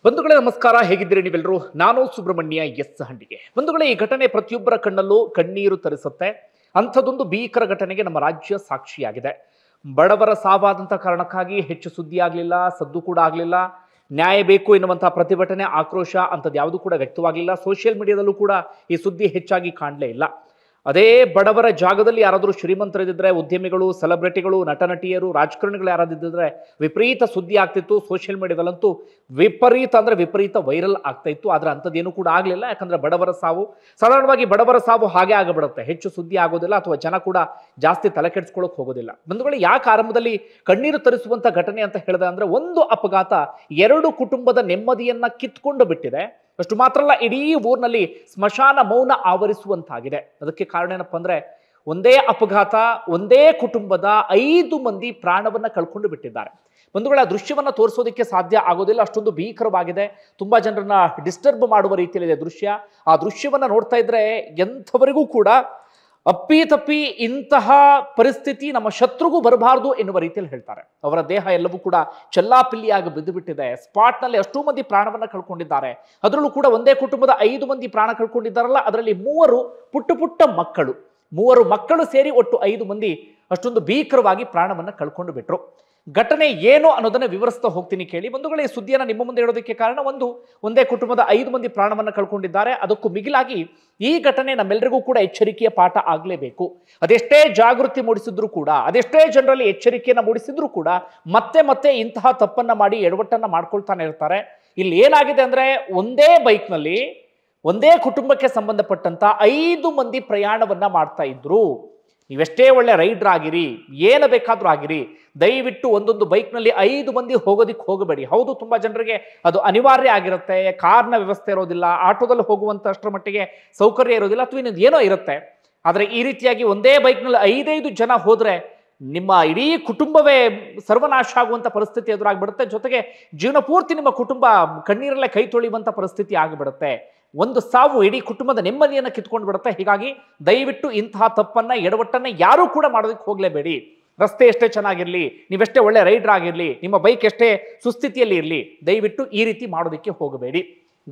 ಬಂಧುಗಳೇ ನಮಸ್ಕಾರ, ಹೇಗಿದ್ದೀರಿ ನೀವೆಲ್ಲರೂ? ನಾನು ಸುಬ್ರಹ್ಮಣ್ಯ ಎಸ್ ಹಂಡಿಗೆ. ಬಂಧುಗಳೇ, ಈ ಘಟನೆ ಪ್ರತಿಯೊಬ್ಬರ ಕಣ್ಣಲ್ಲೂ ಕಣ್ಣೀರು ತರಿಸುತ್ತೆ. ಅಂಥದ್ದೊಂದು ಭೀಕರ ಘಟನೆಗೆ ನಮ್ಮ ರಾಜ್ಯ ಸಾಕ್ಷಿಯಾಗಿದೆ. ಬಡವರ ಸಾವಾದಂಥ ಕಾರಣಕ್ಕಾಗಿ ಹೆಚ್ಚು ಸುದ್ದಿ ಆಗಲಿಲ್ಲ, ಸದ್ದು ಕೂಡ ಆಗಲಿಲ್ಲ. ನ್ಯಾಯ ಬೇಕು ಎನ್ನುವಂತಹ ಪ್ರತಿಭಟನೆ, ಆಕ್ರೋಶ ಅಂಥದ್ದು ಯಾವುದು ಕೂಡ ವ್ಯಕ್ತವಾಗಲಿಲ್ಲ. ಸೋಷಿಯಲ್ ಮೀಡಿಯಾದಲ್ಲೂ ಕೂಡ ಈ ಸುದ್ದಿ ಹೆಚ್ಚಾಗಿ ಕಾಣಲೇ ಇಲ್ಲ. ಅದೇ ಬಡವರ ಜಾಗದಲ್ಲಿ ಯಾರಾದರೂ ಶ್ರೀಮಂತರಿದ್ದರೆ, ಉದ್ಯಮಿಗಳು, ಸೆಲೆಬ್ರಿಟಿಗಳು, ನಟ ನಟಿಯರು, ರಾಜಕಾರಣಿಗಳು ಯಾರಾದಿದ್ದರೆ ವಿಪರೀತ ಸುದ್ದಿ ಆಗ್ತಿತ್ತು. ಸೋಷಿಯಲ್ ಮೀಡಿಯಾದಲ್ಲಂತೂ ವಿಪರೀತ ಅಂದರೆ ವಿಪರೀತ ವೈರಲ್ ಆಗ್ತಾ ಇತ್ತು. ಆದರೆ ಅಂಥದ್ದೇನೂ ಕೂಡ ಆಗಲಿಲ್ಲ. ಯಾಕಂದರೆ ಬಡವರ ಸಾವು, ಸಾಧಾರಣವಾಗಿ ಬಡವರ ಸಾವು ಹಾಗೆ ಆಗಬಿಡುತ್ತೆ, ಹೆಚ್ಚು ಸುದ್ದಿ ಆಗೋದಿಲ್ಲ ಅಥವಾ ಜನ ಕೂಡ ಜಾಸ್ತಿ ತಲೆ ಕೆಡಿಸ್ಕೊಳ್ಳೋಕೆ ಹೋಗೋದಿಲ್ಲ. ಬಂಧುಗಳು, ಯಾಕೆ ಆರಂಭದಲ್ಲಿ ಕಣ್ಣೀರು ತರಿಸುವಂಥ ಘಟನೆ ಅಂತ ಹೇಳಿದೆ ಅಂದರೆ, ಒಂದು ಅಪಘಾತ ಎರಡು ಕುಟುಂಬದ ನೆಮ್ಮದಿಯನ್ನ ಕಿತ್ಕೊಂಡು ಬಿಟ್ಟಿದೆ. ಅಷ್ಟು ಮಾತ್ರ ಅಲ್ಲ, ಇಡೀ ಊರಿನಲ್ಲಿ ಸ್ಮಶಾನ ಮೌನ ಆವರಿಸುವಂತಾಗಿದೆ. ಅದಕ್ಕೆ ಕಾರಣ ಏನಪ್ಪಾ ಅಂದ್ರೆ, ಒಂದೇ ಅಪಘಾತ ಒಂದೇ ಕುಟುಂಬದ 5 ಮಂದಿ ಪ್ರಾಣವನ್ನ ಕಳ್ಕೊಂಡು ಬಿಟ್ಟಿದ್ದಾರೆ. ಬಂಧುಗಳ ದೃಶ್ಯವನ್ನ ತೋರಿಸೋದಕ್ಕೆ ಸಾಧ್ಯ ಆಗೋದಿಲ್ಲ, ಅಷ್ಟೊಂದು ಭೀಕರವಾಗಿದೆ. ತುಂಬಾ ಜನರನ್ನ ಡಿಸ್ಟರ್ಬ್ ಮಾಡುವ ರೀತಿಯಲ್ಲಿದೆ ದೃಶ್ಯ. ಆ ದೃಶ್ಯವನ್ನ ನೋಡ್ತಾ ಇದ್ರೆ ಎಂಥವರಿಗೂ ಕೂಡ ಅಪ್ಪಿತಪ್ಪಿ ಇಂತಹ ಪರಿಸ್ಥಿತಿ ನಮ್ಮ ಶತ್ರುಗೂ ಬರಬಾರದು ಎನ್ನುವ ರೀತಿಯಲ್ಲಿ ಹೇಳ್ತಾರೆ. ಅವರ ದೇಹ ಎಲ್ಲವೂ ಕೂಡ ಚೆಲ್ಲಾಪಿಲ್ಲಿಯಾಗಿ ಬಿದ್ದು ಬಿಟ್ಟಿದೆ. ಸ್ಪಾಟ್ನಲ್ಲಿ ಅಷ್ಟೂ ಮಂದಿ ಪ್ರಾಣವನ್ನ ಕಳ್ಕೊಂಡಿದ್ದಾರೆ. ಅದರಲ್ಲೂ ಕೂಡ ಒಂದೇ ಕುಟುಂಬದ 5 ಮಂದಿ ಪ್ರಾಣ ಕಳ್ಕೊಂಡಿದ್ದಾರಲ್ಲ, ಅದರಲ್ಲಿ 3 ಪುಟ್ಟ ಮಕ್ಕಳು. 3 ಮಕ್ಕಳು ಸೇರಿ ಒಟ್ಟು 5 ಮಂದಿ ಅಷ್ಟೊಂದು ಭೀಕರವಾಗಿ ಪ್ರಾಣವನ್ನ ಕಳ್ಕೊಂಡು ಬಿಟ್ರು. ಘಟನೆ ಏನು ಅನ್ನೋದನ್ನ ವಿವರಿಸ್ತಾ ಹೋಗ್ತೀನಿ, ಕೇಳಿ. ಬಂಧುಗಳೇ, ಈ ಸುದ್ದಿಯನ್ನ ನಿಮ್ಮ ಮುಂದೆ ಇಡೋದಕ್ಕೆ ಕಾರಣ, ಒಂದೇ ಕುಟುಂಬದ 5 ಮಂದಿ ಪ್ರಾಣವನ್ನ ಕಳ್ಕೊಂಡಿದ್ದಾರೆ. ಅದಕ್ಕೂ ಮಿಗಿಲಾಗಿ ಈ ಘಟನೆ ನಮ್ಮೆಲ್ಲರಿಗೂ ಕೂಡ ಎಚ್ಚರಿಕೆಯ ಪಾಠ ಆಗಲೇಬೇಕು. ಅದೆಷ್ಟೇ ಜಾಗೃತಿ ಮೂಡಿಸಿದ್ರು ಕೂಡ, ಅದೆಷ್ಟೇ ಜನರಲ್ಲಿ ಎಚ್ಚರಿಕೆಯನ್ನ ಮೂಡಿಸಿದ್ರು ಕೂಡ ಮತ್ತೆ ಇಂತಹ ತಪ್ಪನ್ನ ಮಾಡಿ ಎಡವಟ್ಟನ್ನ ಮಾಡ್ಕೊಳ್ತಾನೆ ಇರ್ತಾರೆ. ಇಲ್ಲಿ ಏನಾಗಿದೆ ಅಂದ್ರೆ, ಒಂದೇ ಬೈಕ್ನಲ್ಲಿ ಒಂದೇ ಕುಟುಂಬಕ್ಕೆ ಸಂಬಂಧಪಟ್ಟಂತ 5 ಮಂದಿ ಪ್ರಯಾಣವನ್ನ ಮಾಡ್ತಾ ಇದ್ರು. ನೀವೆಷ್ಟೇ ಒಳ್ಳೆ ರೈಡರ್ ಆಗಿರಿ, ಏನು ಬೇಕಾದ್ರೂ ಆಗಿರಿ, ದಯವಿಟ್ಟು ಒಂದೊಂದು ಬೈಕ್ನಲ್ಲಿ 5 ಮಂದಿ ಹೋಗೋದಿಕ್ಕೆ ಹೋಗಬೇಡಿ. ಹೌದು, ತುಂಬಾ ಜನರಿಗೆ ಅದು ಅನಿವಾರ್ಯ ಆಗಿರುತ್ತೆ, ಕಾರ್ನ ವ್ಯವಸ್ಥೆ ಇರೋದಿಲ್ಲ, ಆಟೋದಲ್ಲಿ ಹೋಗುವಂತ ಅಷ್ಟರ ಮಟ್ಟಿಗೆ ಸೌಕರ್ಯ ಇರೋದಿಲ್ಲ, ಅಥವಾ ಇನ್ನೊಂದು ಏನೋ ಇರುತ್ತೆ. ಆದರೆ ಈ ರೀತಿಯಾಗಿ ಒಂದೇ ಬೈಕ್ನಲ್ಲಿ 5 ಜನ ಹೋದ್ರೆ ನಿಮ್ಮ ಇಡೀ ಕುಟುಂಬವೇ ಸರ್ವನಾಶ ಆಗುವಂತ ಪರಿಸ್ಥಿತಿ ಎದುರಾಗ್ಬಿಡುತ್ತೆ. ಜೊತೆಗೆ ಜೀವನ ಪೂರ್ತಿ ನಿಮ್ಮ ಕುಟುಂಬ ಕಣ್ಣೀರಲ್ಲೇ ಕೈ ತೊಳೆಯುವಂತ ಪರಿಸ್ಥಿತಿ ಆಗಿಬಿಡುತ್ತೆ. ಒಂದು ಸಾವು ಇಡೀ ಕುಟುಂಬದ ನೆಮ್ಮದಿಯನ್ನು ಕಿತ್ಕೊಂಡು ಬಿಡುತ್ತೆ. ಹೀಗಾಗಿ ದಯವಿಟ್ಟು ಇಂತಹ ತಪ್ಪನ್ನ, ಎಡವಟ್ಟನ್ನ ಯಾರೂ ಕೂಡ ಮಾಡೋದಕ್ಕೆ ಹೋಗ್ಲೇಬೇಡಿ. ರಸ್ತೆ ಎಷ್ಟೇ ಚೆನ್ನಾಗಿರ್ಲಿ, ನೀವೆಷ್ಟೇ ಒಳ್ಳೆ ರೈಡರ್ ಆಗಿರ್ಲಿ, ನಿಮ್ಮ ಬೈಕ್ ಎಷ್ಟೇ ಸುಸ್ಥಿತಿಯಲ್ಲಿ ಇರಲಿ, ದಯವಿಟ್ಟು ಈ ರೀತಿ ಮಾಡೋದಕ್ಕೆ ಹೋಗಬೇಡಿ.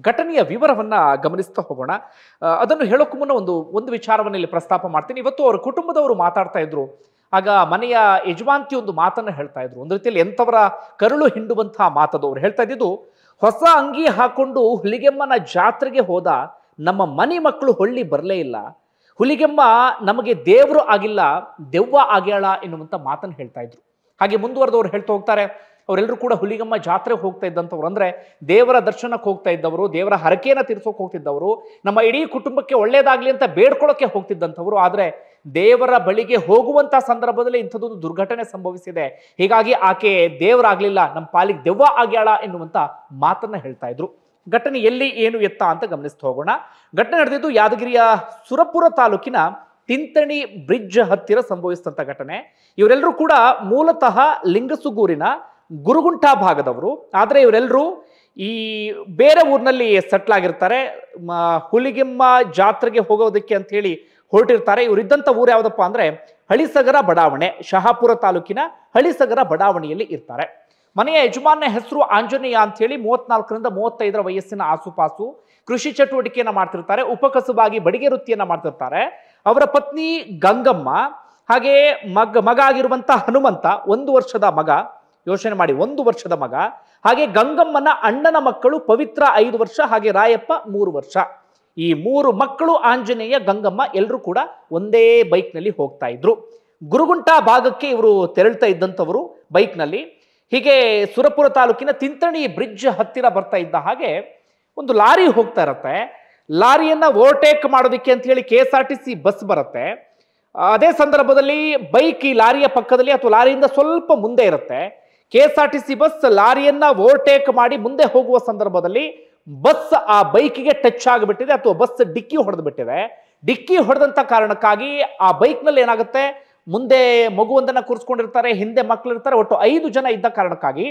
ಘಟನೆಯ ವಿವರವನ್ನ ಗಮನಿಸ್ತಾ ಹೋಗೋಣ. ಅದನ್ನು ಹೇಳೋಕ್ಕೂ ಮುನ್ನ ಒಂದು ವಿಚಾರವನ್ನು ಇಲ್ಲಿ ಪ್ರಸ್ತಾಪ ಮಾಡ್ತೀನಿ. ಇವತ್ತು ಅವರ ಕುಟುಂಬದವರು ಮಾತಾಡ್ತಾ ಇದ್ರು. ಆಗ ಮನೆಯ ಯಜಮಾಂತಿ ಒಂದು ಮಾತನ್ನ ಹೇಳ್ತಾ ಇದ್ರು. ಒಂದು ರೀತಿಯಲ್ಲಿ ಎಂಥವರ ಕರುಳು ಹಿಂಡುವಂತಹ ಮಾತದು. ಅವ್ರು ಹೇಳ್ತಾ ಇದ್ದಿದ್ದು, ಹೊಸ ಅಂಗಿ ಹಾಕೊಂಡು ಹುಲಿಗೆಮ್ಮನ ಜಾತ್ರೆಗೆ ಹೋದ ನಮ್ಮ ಮನೆ ಮಕ್ಕಳು ಹೊಳ್ಳಿ ಬರಲೇ ಇಲ್ಲ. ಹುಲಿಗೆಮ್ಮ ನಮಗೆ ದೇವರು ಆಗಿಲ್ಲ, ದೆವ್ವ ಆಗ್ಯಾಳ ಎನ್ನುವಂತ ಮಾತನ್ನು ಹೇಳ್ತಾ ಇದ್ರು. ಹಾಗೆ ಮುಂದುವರೆದವ್ರು ಹೇಳ್ತಾ ಹೋಗ್ತಾರೆ, ಅವರೆಲ್ಲರೂ ಕೂಡ ಹುಲಿಗೆಮ್ಮ ಜಾತ್ರೆಗೆ ಹೋಗ್ತಾ ಇದ್ದಂಥವ್ರು, ಅಂದ್ರೆ ದೇವರ ದರ್ಶನಕ್ಕೆ ಹೋಗ್ತಾ ಇದ್ದವರು, ದೇವರ ಹರಕೆಯನ್ನ ತೀರ್ಸೋಕೆ ಹೋಗ್ತಿದ್ದವರು, ನಮ್ಮ ಇಡೀ ಕುಟುಂಬಕ್ಕೆ ಒಳ್ಳೇದಾಗ್ಲಿ ಅಂತ ಬೇಡ್ಕೊಳ್ಳೋಕೆ ಹೋಗ್ತಿದ್ದಂಥವ್ರು. ಆದ್ರೆ ದೇವರ ಬಳಿಗೆ ಹೋಗುವಂತ ಸಂದರ್ಭದಲ್ಲಿ ಇಂಥದ್ದೊಂದು ದುರ್ಘಟನೆ ಸಂಭವಿಸಿದೆ. ಹೀಗಾಗಿ ಆಕೆ ದೇವರಾಗ್ಲಿಲ್ಲ, ನಮ್ಮ ಪಾಲಿಗೆ ದೆವ್ವ ಆಗ್ಯಾಳ ಎನ್ನುವಂತ ಮಾತನ್ನ ಹೇಳ್ತಾ ಇದ್ರು. ಘಟನೆ ಎಲ್ಲಿ, ಏನು, ಎತ್ತ ಅಂತ ಗಮನಿಸ್ತಾ ಹೋಗೋಣ. ಘಟನೆ ನಡೆದಿದ್ದು ಯಾದಗಿರಿಯ ಸುರಪುರ ತಾಲೂಕಿನ ತಿಂತಣಿ ಬ್ರಿಡ್ಜ್ ಹತ್ತಿರ ಸಂಭವಿಸಿದಂತ ಘಟನೆ. ಇವರೆಲ್ಲರೂ ಕೂಡ ಮೂಲತಃ ಲಿಂಗಸುಗೂರಿನ ಗುರುಗುಂಟ ಭಾಗದವರು. ಆದರೆ ಇವರೆಲ್ಲರೂ ಈ ಬೇರೆ ಊರಿನಲ್ಲಿ ಸೆಟ್ಲ್ ಆಗಿರ್ತಾರೆ. ಹುಲಿಗೆಮ್ಮ ಜಾತ್ರೆಗೆ ಹೋಗೋದಕ್ಕೆ ಅಂತ ಹೇಳಿ ಹೊರಟಿರ್ತಾರೆ. ಇವರಿದ್ದಂಥ ಊರು ಯಾವುದಪ್ಪ ಅಂದ್ರೆ ಹಳಿಸಗರ ಬಡಾವಣೆ, ಶಹಾಪುರ ತಾಲೂಕಿನ ಹಳಿಸಗರ ಬಡಾವಣೆಯಲ್ಲಿ ಇರ್ತಾರೆ. ಮನೆಯ ಯಜಮಾನ ಹೆಸರು ಆಂಜನೇಯ ಅಂತ ಹೇಳಿ, 34ರಿಂದ 35 ವಯಸ್ಸಿನ ಆಸುಪಾಸು. ಕೃಷಿ ಚಟುವಟಿಕೆಯನ್ನ ಮಾಡ್ತಿರ್ತಾರೆ. ಉಪಕಸುಬಾಗಿ ಬಡಿಗೆ ವೃತ್ತಿಯನ್ನ ಮಾಡ್ತಿರ್ತಾರೆ. ಅವರ ಪತ್ನಿ ಗಂಗಮ್ಮ, ಹಾಗೆ ಮಗ ಆಗಿರುವಂತ ಹನುಮಂತ, 1 ವರ್ಷದ ಮಗ. ಯೋಚನೆ ಮಾಡಿ, 1 ವರ್ಷದ ಮಗ. ಹಾಗೆ ಗಂಗಮ್ಮನ ಅಣ್ಣನ ಮಕ್ಕಳು ಪವಿತ್ರ 5 ವರ್ಷ, ಹಾಗೆ ರಾಯಪ್ಪ 3 ವರ್ಷ. ಈ 3 ಮಕ್ಕಳು, ಆಂಜನೇಯ, ಗಂಗಮ್ಮ, ಎಲ್ಲರೂ ಕೂಡ ಒಂದೇ ಬೈಕ್ನಲ್ಲಿ ಹೋಗ್ತಾ ಇದ್ರು. ಗುರುಗುಂಟ ಭಾಗಕ್ಕೆ ಇವರು ತೆರಳ್ತಾ ಇದ್ದಂಥವರು ಬೈಕ್ನಲ್ಲಿ. ಹೀಗೆ ಸುರಪುರ ತಾಲೂಕಿನ ತಿಂತಣಿ ಬ್ರಿಡ್ಜ್ ಹತ್ತಿರ ಬರ್ತಾ ಇದ್ದ ಹಾಗೆ ಒಂದು ಲಾರಿ ಹೋಗ್ತಾ ಇರತ್ತೆ. ಲಾರಿಯನ್ನ ಓವರ್ಟೇಕ್ ಮಾಡೋದಕ್ಕೆ ಅಂತ ಹೇಳಿ KSRTC ಬಸ್ ಬರುತ್ತೆ. ಅದೇ ಸಂದರ್ಭದಲ್ಲಿ ಬೈಕ್ ಈ ಲಾರಿಯ ಪಕ್ಕದಲ್ಲಿ ಅಥವಾ ಲಾರಿಯಿಂದ ಸ್ವಲ್ಪ ಮುಂದೆ ಇರುತ್ತೆ. KSRTC ಬಸ್ ಲಾರಿಯನ್ನ ಓವರ್ಟೇಕ್ ಮಾಡಿ ಮುಂದೆ ಹೋಗುವ ಸಂದರ್ಭದಲ್ಲಿ ಬಸ್ ಆ ಬೈಕ್ಗೆ ಟಚ್ ಆಗಿಬಿಟ್ಟಿದೆ, ಅಥವಾ ಬಸ್ ಡಿಕ್ಕಿ ಹೊಡೆದು ಬಿಟ್ಟಿದೆ. ಡಿಕ್ಕಿ ಹೊಡೆದಂತ ಕಾರಣಕ್ಕಾಗಿ ಆ ಬೈಕ್ನಲ್ಲಿ ಏನಾಗುತ್ತೆ, ಮುಂದೆ ಮಗುವೊಂದನ್ನ ಕೂರಿಸ್ಕೊಂಡಿರ್ತಾರೆ, ಹಿಂದೆ ಮಕ್ಕಳು ಇರ್ತಾರೆ, ಒಟ್ಟು 5 ಜನ ಇದ್ದ ಕಾರಣಕ್ಕಾಗಿ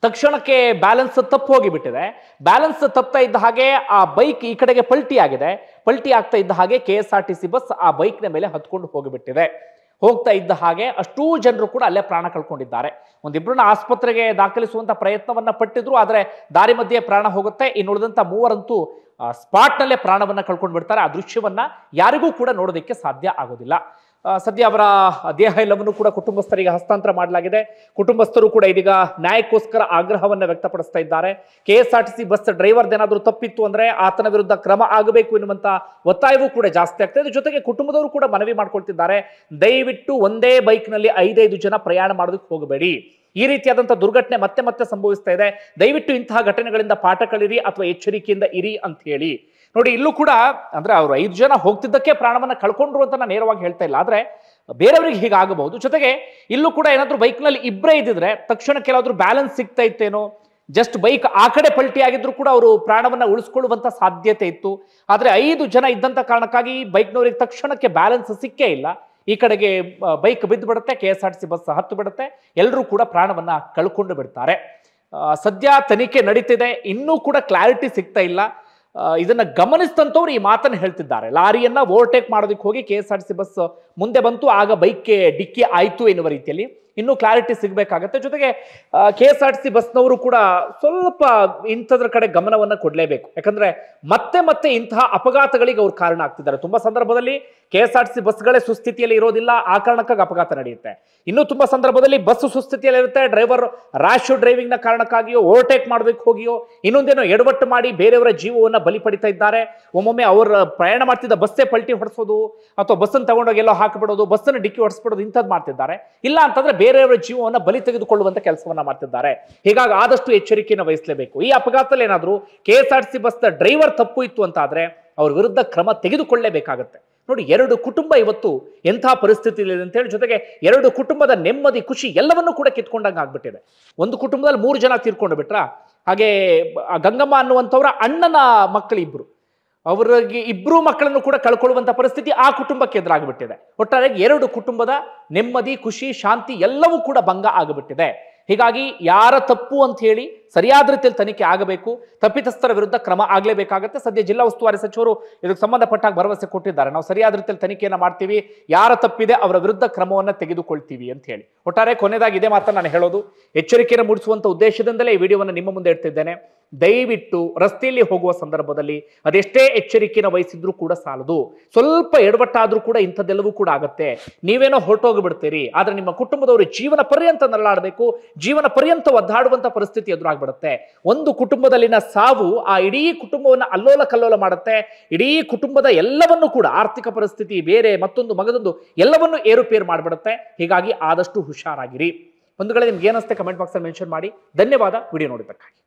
ತಕ್ಷಣಕ್ಕೆ ಬ್ಯಾಲೆನ್ಸ್ ತಪ್ಪು ಹೋಗಿಬಿಟ್ಟಿದೆ. ಬ್ಯಾಲೆನ್ಸ್ ತಪ್ತಾ ಇದ್ದ ಹಾಗೆ ಆ ಬೈಕ್ ಈ ಕಡೆಗೆ ಪಲ್ಟಿ ಆಗಿದೆ. ಪಲ್ಟಿ ಆಗ್ತಾ ಇದ್ದ ಹಾಗೆ KSRTC ಬಸ್ ಆ ಬೈಕ್ನ ಮೇಲೆ ಹತ್ಕೊಂಡು ಹೋಗಿಬಿಟ್ಟಿದೆ. ಹೋಗ್ತಾ ಇದ್ದ ಹಾಗೆ ಅಷ್ಟೂ ಜನರು ಕೂಡ ಅಲ್ಲೇ ಪ್ರಾಣ ಕಳ್ಕೊಂಡಿದ್ದಾರೆ. ಒಂದಿಬ್ಬರನ್ನ ಆಸ್ಪತ್ರೆಗೆ ದಾಖಲಿಸುವಂತ ಪ್ರಯತ್ನವನ್ನ ಪಟ್ಟಿದ್ರು, ಆದರೆ ದಾರಿ ಮಧ್ಯೆ ಪ್ರಾಣ ಹೋಗುತ್ತೆ. ಇನ್ನುಳಿದಂತ ಮೂವರಂತೂ ಸ್ಪಾಟ್ನಲ್ಲೇ ಪ್ರಾಣವನ್ನ ಕಳ್ಕೊಂಡು ಬಿಡ್ತಾರೆ. ಆ ದೃಶ್ಯವನ್ನ ಯಾರಿಗೂ ಕೂಡ ನೋಡೋದಕ್ಕೆ ಸಾಧ್ಯ ಆಗೋದಿಲ್ಲ. ಸದ್ಯ ಅವರ ದೇಹ ಎಲ್ಲವನ್ನು ಕೂಡ ಕುಟುಂಬಸ್ಥರಿಗೆ ಹಸ್ತಾಂತರ ಮಾಡಲಾಗಿದೆ. ಕುಟುಂಬಸ್ಥರು ಕೂಡ ಇದೀಗ ನ್ಯಾಯಕ್ಕೋಸ್ಕರ ಆಗ್ರಹವನ್ನ ವ್ಯಕ್ತಪಡಿಸ್ತಾ ಇದ್ದಾರೆ. KSRTC ಬಸ್ ಡ್ರೈವರ್ದೇನಾದ್ರೂ ತಪ್ಪಿತ್ತು ಅಂದ್ರೆ ಆತನ ವಿರುದ್ಧ ಕ್ರಮ ಆಗಬೇಕು ಎನ್ನುವಂತ ಒತ್ತಾಯವೂ ಕೂಡ ಜಾಸ್ತಿ ಆಗ್ತಾ ಇದೆ. ಜೊತೆಗೆ ಕುಟುಂಬದವರು ಕೂಡ ಮನವಿ ಮಾಡ್ಕೊಳ್ತಿದ್ದಾರೆ, ದಯವಿಟ್ಟು ಒಂದೇ ಬೈಕ್ನಲ್ಲಿ 5 ಜನ ಪ್ರಯಾಣ ಮಾಡೋದಕ್ಕೆ ಹೋಗಬೇಡಿ. ಈ ರೀತಿಯಾದಂತಹ ದುರ್ಘಟನೆ ಮತ್ತೆ ಮತ್ತೆ ಸಂಭವಿಸ್ತಾ ಇದೆ. ದಯವಿಟ್ಟು ಇಂತಹ ಘಟನೆಗಳಿಂದ ಪಾಠ ಕಲಿರಿ ಅಥವಾ ಎಚ್ಚರಿಕೆಯಿಂದ ಇರಿ ಅಂತ ಹೇಳಿ. ನೋಡಿ, ಇಲ್ಲೂ ಕೂಡ ಅಂದ್ರೆ ಅವರು 5 ಜನ ಹೋಗ್ತಿದ್ದಕ್ಕೆ ಪ್ರಾಣವನ್ನ ಕಳ್ಕೊಂಡ್ರು ಅಂತ ನಾನು ನೇರವಾಗಿ ಹೇಳ್ತಾ ಇಲ್ಲ, ಆದ್ರೆ ಬೇರೆಯವರಿಗೆ ಹೀಗಾಗಬಹುದು. ಜೊತೆಗೆ ಇಲ್ಲೂ ಕೂಡ ಏನಾದ್ರೂ ಬೈಕ್ನಲ್ಲಿ ಇಬ್ಬರೇ ಇದ್ದಿದ್ರೆ ತಕ್ಷಣ ಕೆಲವಾದ್ರೂ ಬ್ಯಾಲೆನ್ಸ್ ಸಿಗ್ತಾ ಇತ್ತೇನೋ, ಜಸ್ಟ್ ಬೈಕ್ ಆ ಕಡೆ ಪಲ್ಟಿ ಆಗಿದ್ರು ಕೂಡ ಅವರು ಪ್ರಾಣವನ್ನ ಉಳಿಸ್ಕೊಳ್ಳುವಂತ ಸಾಧ್ಯತೆ ಇತ್ತು. ಆದ್ರೆ 5 ಜನ ಇದ್ದಂತ ಕಾರಣಕ್ಕಾಗಿ ಬೈಕ್ನವರಿಗೆ ತಕ್ಷಣಕ್ಕೆ ಬ್ಯಾಲೆನ್ಸ್ ಸಿಕ್ಕೇ ಇಲ್ಲ. ಈ ಕಡೆಗೆ ಬೈಕ್ ಬಿದ್ದು ಬಿಡುತ್ತೆ, KSRTC ಬಸ್ ಹತ್ತು ಬಿಡುತ್ತೆ, ಎಲ್ಲರೂ ಕೂಡ ಪ್ರಾಣವನ್ನ ಕಳ್ಕೊಂಡು ಬಿಡ್ತಾರೆ. ಸದ್ಯ ತನಿಖೆ ನಡೀತಿದೆ, ಇನ್ನೂ ಕೂಡ ಕ್ಲಾರಿಟಿ ಸಿಗ್ತಾ ಇಲ್ಲ. ಇದನ್ನ ಗಮನಿಸಿದಂತವ್ರು ಈ ಮಾತನ್ನು ಹೇಳ್ತಿದ್ದಾರೆ. ಲಾರಿಯನ್ನ ಓವರ್ಟೇಕ್ ಮಾಡೋದಕ್ಕೆ ಹೋಗಿ KSRTC ಬಸ್ ಮುಂದೆ ಬಂತು, ಆಗ ಬೈಕ್ಗೆ ಡಿಕ್ಕಿ ಆಯ್ತು ಎನ್ನುವ ರೀತಿಯಲ್ಲಿ ಇನ್ನೂ ಕ್ಲಾರಿಟಿ ಸಿಗಬೇಕಾಗತ್ತೆ. ಜೊತೆಗೆ KSRTC ಬಸ್ನವರು ಕೂಡ ಸ್ವಲ್ಪ ಇಂಥದ್ರ ಕಡೆ ಗಮನವನ್ನ ಕೊಡಲೇಬೇಕು. ಯಾಕಂದ್ರೆ ಮತ್ತೆ ಮತ್ತೆ ಇಂತಹ ಅಪಘಾತಗಳಿಗೆ ಅವ್ರು ಕಾರಣ ಆಗ್ತಿದ್ದಾರೆ. ತುಂಬಾ ಸಂದರ್ಭದಲ್ಲಿ KSRTC ಬಸ್ಗಳೇ ಸುಸ್ಥಿತಿಯಲ್ಲಿ ಇರೋದಿಲ್ಲ, ಆ ಕಾರಣಕ್ಕಾಗಿ ಅಪಘಾತ ನಡೆಯುತ್ತೆ. ಇನ್ನು ತುಂಬಾ ಸಂದರ್ಭದಲ್ಲಿ ಬಸ್ ಸುಸ್ಥಿತಿಯಲ್ಲಿ ಇರುತ್ತೆ, ಡ್ರೈವರ್ ರ್ಯಾಶ್ ಡ್ರೈವಿಂಗ್ ನ ಕಾರಣಕ್ಕಾಗಿಯೋ ಓವರ್ಟೇಕ್ ಮಾಡೋದಕ್ಕೆ ಹೋಗಿಯೋ ಇನ್ನೊಂದೇನೋ ಎಡವಟ್ಟು ಮಾಡಿ ಬೇರೆಯವರ ಜೀವವನ್ನ ಬಲಿ ಪಡಿತಾ ಇದ್ದಾರೆ. ಒಮ್ಮೊಮ್ಮೆ ಅವರು ಪ್ರಯಾಣ ಮಾಡ್ತಿದ್ದ ಬಸ್ಸೇ ಪಲ್ಟಿ ಹೊಡಿಸೋದು ಅಥವಾ ಬಸ್ಸನ್ನು ತಗೊಂಡೋಗಿ ಎಲ್ಲೋ ಹಾಕಿಬಿಡೋದು, ಬಸ್ಸನ್ನು ಡಿಕ್ಕಿ ಹೊಡಿಸ್ಬಿಡೋದು, ಇಂಥದ್ದು ಮಾಡ್ತಿದ್ದಾರೆ. ಇಲ್ಲ ಅಂತಂದ್ರೆ ಬೇರೆಯವರ ಜೀವವನ್ನ ಬಲಿ ತೆಗೆದುಕೊಳ್ಳುವಂತ ಕೆಲಸವನ್ನ ಮಾಡ್ತಿದ್ದಾರೆ. ಹೀಗಾಗಿ ಆದಷ್ಟು ಎಚ್ಚರಿಕೆಯನ್ನು ವಹಿಸಲೇಬೇಕು. ಈ ಅಪಘಾತದಲ್ಲಿ ಏನಾದ್ರೂ KSRTC ಬಸ್ ಡ್ರೈವರ್ ತಪ್ಪು ಇತ್ತು ಅಂತ ಆದ್ರೆ ಅವ್ರ ವಿರುದ್ಧ ಕ್ರಮ ತೆಗೆದುಕೊಳ್ಳಲೇಬೇಕಾಗತ್ತೆ. ನೋಡಿ, 2 ಕುಟುಂಬ ಇವತ್ತು ಎಂಥ ಪರಿಸ್ಥಿತಿಯಲ್ಲಿ ಅಂತ ಹೇಳಿ, ಜೊತೆಗೆ 2 ಕುಟುಂಬದ ನೆಮ್ಮದಿ ಖುಷಿ ಎಲ್ಲವನ್ನೂ ಕೂಡ ಕಿತ್ಕೊಂಡಂಗೆ ಆಗ್ಬಿಟ್ಟಿದೆ. ಒಂದು ಕುಟುಂಬದಲ್ಲಿ 3 ಜನ ತೀರ್ಕೊಂಡು ಬಿಟ್ರ, ಹಾಗೆ ಗಂಗಮ್ಮ ಅನ್ನುವಂಥವ್ರ ಅಣ್ಣನ ಮಕ್ಕಳಿಬ್ರು, ಅವರಿಗೆ 2 ಮಕ್ಕಳನ್ನು ಕೂಡ ಕಳ್ಕೊಳ್ಳುವಂತ ಪರಿಸ್ಥಿತಿ ಆ ಕುಟುಂಬಕ್ಕೆ ಎದುರಾಗ್ಬಿಟ್ಟಿದೆ. ಒಟ್ಟಾರೆ 2 ಕುಟುಂಬದ ನೆಮ್ಮದಿ ಖುಷಿ ಶಾಂತಿ ಎಲ್ಲವೂ ಕೂಡ ಭಂಗ ಆಗಿಬಿಟ್ಟಿದೆ. ಹೀಗಾಗಿ ಯಾರ ತಪ್ಪು ಅಂತ ಹೇಳಿ ಸರಿಯಾದ ರೀತಿಯಲ್ಲಿ ತನಿಖೆ ಆಗಬೇಕು, ತಪ್ಪಿತಸ್ಥರ ವಿರುದ್ಧ ಕ್ರಮ ಆಗಲೇಬೇಕಾಗುತ್ತೆ. ಸದ್ಯ ಜಿಲ್ಲಾ ಉಸ್ತುವಾರಿ ಸಚಿವರು ಇದಕ್ಕೆ ಸಂಬಂಧಪಟ್ಟಾಗ ಭರವಸೆ ಕೊಟ್ಟಿದ್ದಾರೆ, ನಾವು ಸರಿಯಾದ ರೀತಿಯಲ್ಲಿ ತನಿಖೆಯನ್ನು ಮಾಡ್ತೀವಿ, ಯಾರ ತಪ್ಪಿದೆ ಅವರ ವಿರುದ್ಧ ಕ್ರಮವನ್ನು ತೆಗೆದುಕೊಳ್ತೀವಿ ಅಂತ ಹೇಳಿ. ಒಟ್ಟಾರೆ ಕೊನೆಯದಾಗಿ ಇದೇ ಮಾತನ್ನು ನಾನು ಹೇಳೋದು, ಎಚ್ಚರಿಕೆಯನ್ನು ಮೂಡಿಸುವಂತ ಉದ್ದೇಶದಿಂದಲೇ ಈ ವಿಡಿಯೋವನ್ನು ನಿಮ್ಮ ಮುಂದೆ ಇಡ್ತಿದ್ದೇನೆ. ದಯವಿಟ್ಟು ರಸ್ತೆಯಲ್ಲಿ ಹೋಗುವ ಸಂದರ್ಭದಲ್ಲಿ ಅದೆಷ್ಟೇ ಎಚ್ಚರಿಕೆಯನ್ನು ವಹಿಸಿದ್ರೂ ಕೂಡ ಸಾಲದು, ಸ್ವಲ್ಪ ಎಡವಟ್ಟಾದ್ರೂ ಕೂಡ ಇಂಥದ್ದೆಲ್ಲವೂ ಕೂಡ ಆಗತ್ತೆ. ನೀವೇನೋ ಹೊರಟೋಗ್ಬಿಡ್ತೀರಿ, ಆದ್ರೆ ನಿಮ್ಮ ಕುಟುಂಬದವರು ಜೀವನ ಪರ್ಯಂತ ನರಳಾಡಬೇಕು, ಜೀವನ ಪರ್ಯಂತ ಒದ್ದಾಡುವಂತ ಪರಿಸ್ಥಿತಿ ಎದುರಾಗ್ಬಿಡುತ್ತೆ. ಒಂದು ಕುಟುಂಬದಲ್ಲಿನ ಸಾವು ಆ ಇಡೀ ಕುಟುಂಬವನ್ನ ಅಲ್ಲೋಲ ಕಲ್ಲೋಲ ಮಾಡುತ್ತೆ. ಇಡೀ ಕುಟುಂಬದ ಎಲ್ಲವನ್ನೂ ಕೂಡ ಆರ್ಥಿಕ ಪರಿಸ್ಥಿತಿ, ಬೇರೆ ಮತ್ತೊಂದು ಮಗದೊಂದು ಎಲ್ಲವನ್ನೂ ಏರುಪೇರು ಮಾಡಿಬಿಡುತ್ತೆ. ಹೀಗಾಗಿ ಆದಷ್ಟು ಹುಷಾರಾಗಿರಿ. ಬಂಧುಗಳೇ, ನಿಮ್ಗೆ ಏನಿಸುತ್ತೆ ಕಮೆಂಟ್ ಬಾಕ್ಸ್ ಅಲ್ಲಿ ಮೆನ್ಷನ್ ಮಾಡಿ. ಧನ್ಯವಾದ ವಿಡಿಯೋ ನೋಡಿದ್ದಕ್ಕಾಗಿ.